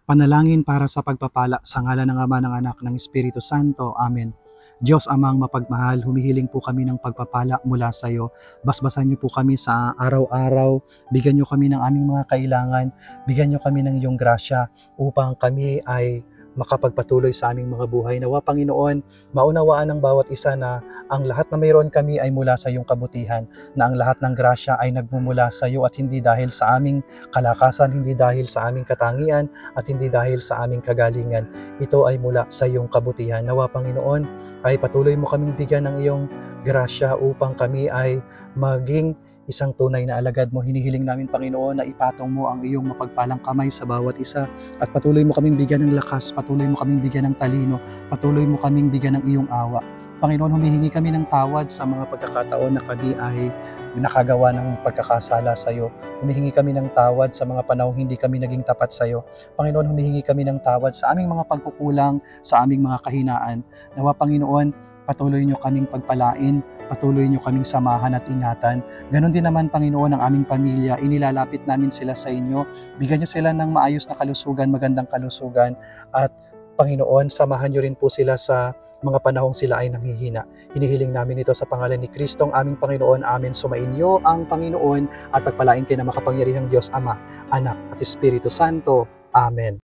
Panalangin para sa pagpapala sa ngalan ng Ama, ng Anak, ng Espiritu Santo. Amen. Diyos Amang mapagmahal, humihiling po kami ng pagpapala mula sa iyo. Basbasan niyo po kami sa araw-araw, bigyan niyo kami ng aming mga kailangan, bigyan niyo kami ng iyong grasya upang kami ay makapagpatuloy sa aming mga buhay. Nawa Panginoon, maunawaan ng bawat isa na ang lahat na mayroon kami ay mula sa iyong kabutihan, na ang lahat ng grasya ay nagmumula sa iyo at hindi dahil sa aming kalakasan, hindi dahil sa aming katangian, at hindi dahil sa aming kagalingan. Ito ay mula sa iyong kabutihan. Nawa Panginoon, ay patuloy mo kaming bigyan ng iyong grasya upang kami ay maging isang tunay na alagad mo. Hinihiling namin, Panginoon, na ipatong mo ang iyong mapagpalang kamay sa bawat isa at patuloy mo kaming bigyan ng lakas, patuloy mo kaming bigyan ng talino, patuloy mo kaming bigyan ng iyong awa. Panginoon, humihingi kami ng tawad sa mga pagkakataon na kami ay nakagawa ng pagkakasala sa iyo. Humihingi kami ng tawad sa mga panahong hindi kami naging tapat sa iyo. Panginoon, humihingi kami ng tawad sa aming mga pagkukulang, sa aming mga kahinaan. Nawa Panginoon, patuloy niyo kaming pagpalain, patuloy niyo kaming samahan at ingatan. Ganon din naman, Panginoon, ang aming pamilya. Inilalapit namin sila sa inyo. Bigyan niyo sila ng maayos na kalusugan, magandang kalusugan. At Panginoon, samahan niyo rin po sila sa mga panahong sila ay nanghihina. Hinihiling namin ito sa pangalan ni Kristong aming Panginoon. Amen. Sumainyo ang Panginoon at pagpalain kayo ng makapangyarihang Diyos Ama, Anak at Espiritu Santo. Amen.